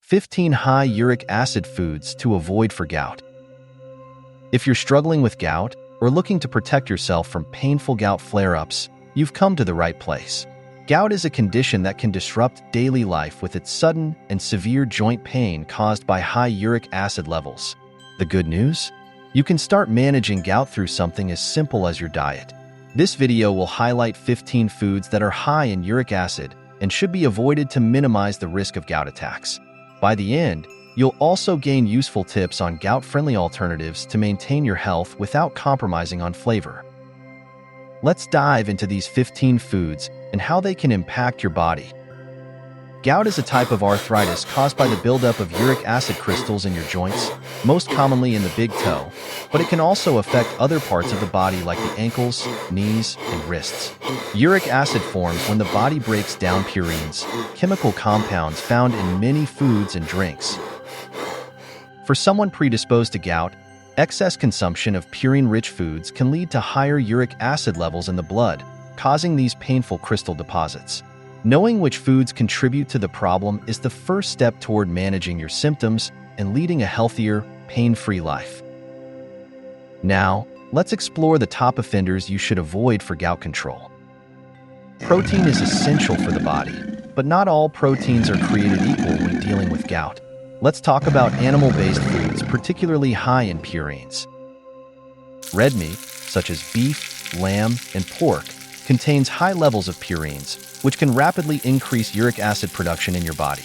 15 high uric acid foods to avoid for gout. If you're struggling with gout or looking to protect yourself from painful gout flare-ups, you've come to the right place. Gout is a condition that can disrupt daily life with its sudden and severe joint pain caused by high uric acid levels. The good news? You can start managing gout through something as simple as your diet. This video will highlight 15 foods that are high in uric acid and should be avoided to minimize the risk of gout attacks. By the end, you'll also gain useful tips on gout-friendly alternatives to maintain your health without compromising on flavor. Let's dive into these 15 foods and how they can impact your body. Gout is a type of arthritis caused by the buildup of uric acid crystals in your joints, most commonly in the big toe, but it can also affect other parts of the body like the ankles, knees, and wrists. Uric acid forms when the body breaks down purines, chemical compounds found in many foods and drinks. For someone predisposed to gout, excess consumption of purine-rich foods can lead to higher uric acid levels in the blood, causing these painful crystal deposits. Knowing which foods contribute to the problem is the first step toward managing your symptoms and leading a healthier, pain-free life. Now, let's explore the top offenders you should avoid for gout control. Protein is essential for the body, but not all proteins are created equal when dealing with gout. Let's talk about animal-based foods, particularly high in purines. Red meat, such as beef, lamb, and pork, contains high levels of purines, which can rapidly increase uric acid production in your body.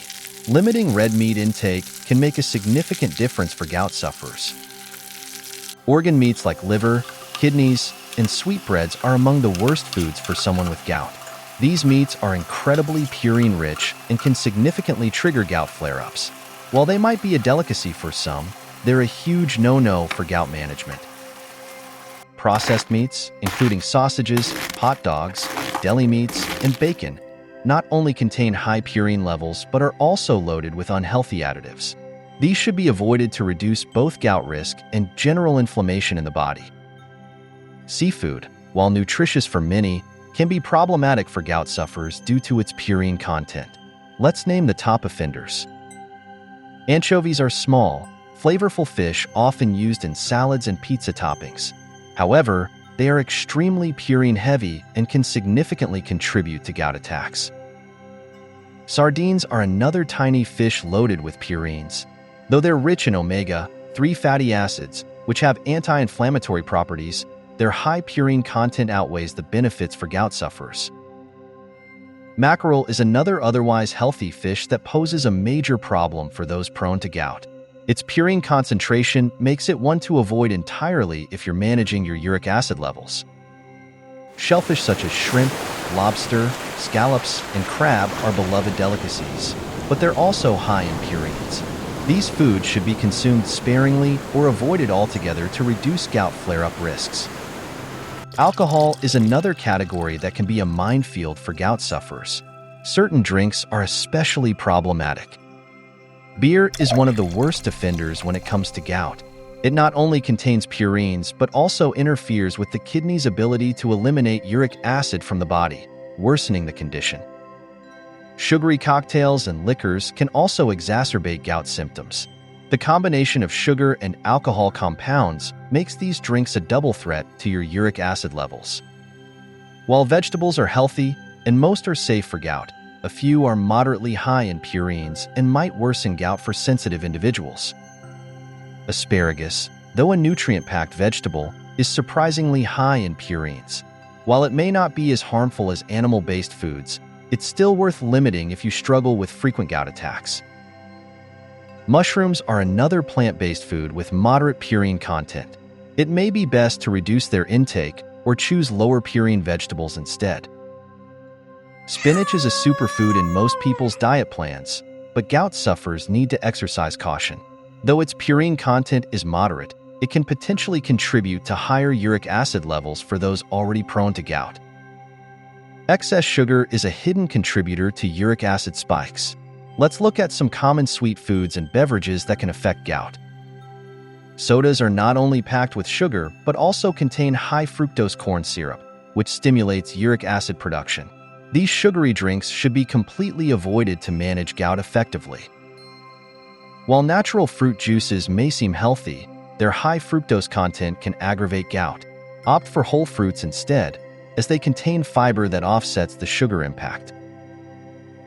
Limiting red meat intake can make a significant difference for gout sufferers. Organ meats like liver, kidneys, and sweetbreads are among the worst foods for someone with gout. These meats are incredibly purine-rich and can significantly trigger gout flare-ups. While they might be a delicacy for some, they're a huge no-no for gout management. Processed meats, including sausages, hot dogs, deli meats, and bacon, not only contain high purine levels but are also loaded with unhealthy additives. These should be avoided to reduce both gout risk and general inflammation in the body. Seafood, while nutritious for many, can be problematic for gout sufferers due to its purine content. Let's name the top offenders. Anchovies are small, flavorful fish often used in salads and pizza toppings. However, they are extremely purine-heavy and can significantly contribute to gout attacks. Sardines are another tiny fish loaded with purines. Though they're rich in omega-3 fatty acids, which have anti-inflammatory properties, their high purine content outweighs the benefits for gout sufferers. Mackerel is another otherwise healthy fish that poses a major problem for those prone to gout. Its purine concentration makes it one to avoid entirely if you're managing your uric acid levels. Shellfish such as shrimp, lobster, scallops, and crab are beloved delicacies, but they're also high in purines. These foods should be consumed sparingly or avoided altogether to reduce gout flare-up risks. Alcohol is another category that can be a minefield for gout sufferers. Certain drinks are especially problematic. Beer is one of the worst offenders when it comes to gout. It not only contains purines but also interferes with the kidney's ability to eliminate uric acid from the body, worsening the condition. Sugary cocktails and liquors can also exacerbate gout symptoms. The combination of sugar and alcohol compounds makes these drinks a double threat to your uric acid levels. While vegetables are healthy and most are safe for gout, a few are moderately high in purines and might worsen gout for sensitive individuals. Asparagus, though a nutrient-packed vegetable, is surprisingly high in purines. While it may not be as harmful as animal-based foods, it's still worth limiting if you struggle with frequent gout attacks. Mushrooms are another plant-based food with moderate purine content. It may be best to reduce their intake or choose lower purine vegetables instead. Spinach is a superfood in most people's diet plans, but gout sufferers need to exercise caution. Though its purine content is moderate, it can potentially contribute to higher uric acid levels for those already prone to gout. Excess sugar is a hidden contributor to uric acid spikes. Let's look at some common sweet foods and beverages that can affect gout. Sodas are not only packed with sugar, but also contain high fructose corn syrup, which stimulates uric acid production. These sugary drinks should be completely avoided to manage gout effectively. While natural fruit juices may seem healthy, their high fructose content can aggravate gout. Opt for whole fruits instead, as they contain fiber that offsets the sugar impact.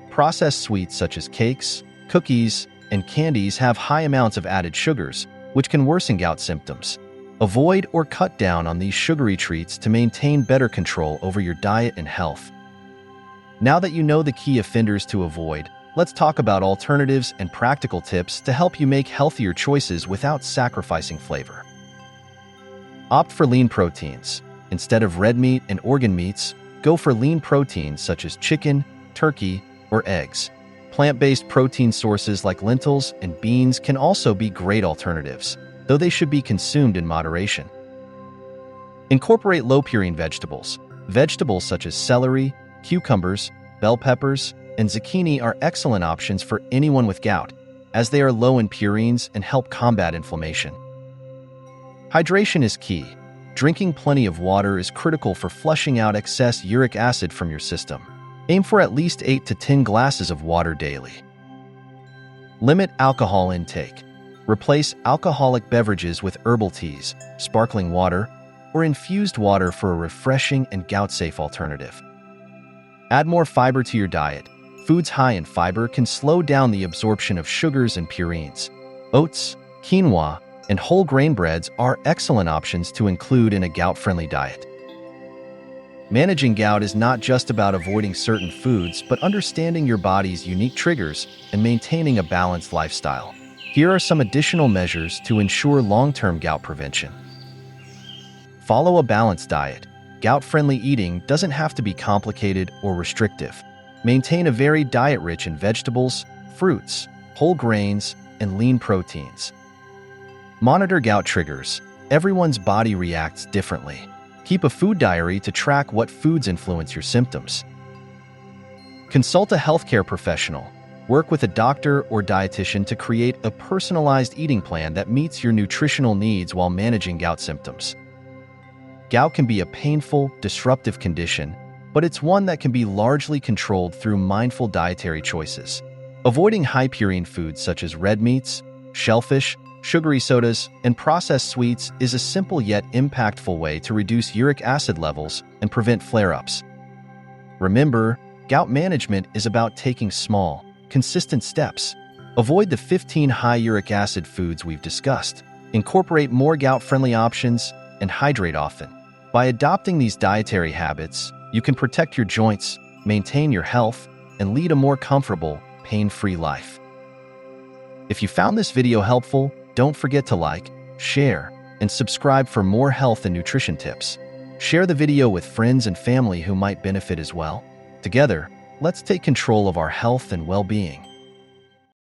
Processed sweets such as cakes, cookies, and candies have high amounts of added sugars, which can worsen gout symptoms. Avoid or cut down on these sugary treats to maintain better control over your diet and health. Now that you know the key offenders to avoid, let's talk about alternatives and practical tips to help you make healthier choices without sacrificing flavor. Opt for lean proteins. Instead of red meat and organ meats, go for lean proteins such as chicken, turkey, or eggs. Plant-based protein sources like lentils and beans can also be great alternatives, though they should be consumed in moderation. Incorporate low-purine vegetables. Vegetables such as celery, cucumbers, bell peppers, and zucchini are excellent options for anyone with gout, as they are low in purines and help combat inflammation. Hydration is key. Drinking plenty of water is critical for flushing out excess uric acid from your system. Aim for at least 8 to 10 glasses of water daily. Limit alcohol intake. Replace alcoholic beverages with herbal teas, sparkling water, or infused water for a refreshing and gout-safe alternative. Add more fiber to your diet. Foods high in fiber can slow down the absorption of sugars and purines. Oats, quinoa, and whole grain breads are excellent options to include in a gout-friendly diet. Managing gout is not just about avoiding certain foods, but understanding your body's unique triggers and maintaining a balanced lifestyle. Here are some additional measures to ensure long-term gout prevention. Follow a balanced diet. Gout-friendly eating doesn't have to be complicated or restrictive. Maintain a varied diet rich in vegetables, fruits, whole grains, and lean proteins. Monitor gout triggers. Everyone's body reacts differently. Keep a food diary to track what foods influence your symptoms. Consult a healthcare professional. Work with a doctor or dietitian to create a personalized eating plan that meets your nutritional needs while managing gout symptoms. Gout can be a painful, disruptive condition, but it's one that can be largely controlled through mindful dietary choices. Avoiding high purine foods such as red meats, shellfish, sugary sodas, and processed sweets is a simple yet impactful way to reduce uric acid levels and prevent flare-ups. Remember, gout management is about taking small, consistent steps. Avoid the 15 high uric acid foods we've discussed. Incorporate more gout-friendly options and hydrate often. By adopting these dietary habits, you can protect your joints, maintain your health, and lead a more comfortable, pain-free life. If you found this video helpful, don't forget to like, share, and subscribe for more health and nutrition tips. Share the video with friends and family who might benefit as well. Together, let's take control of our health and well-being.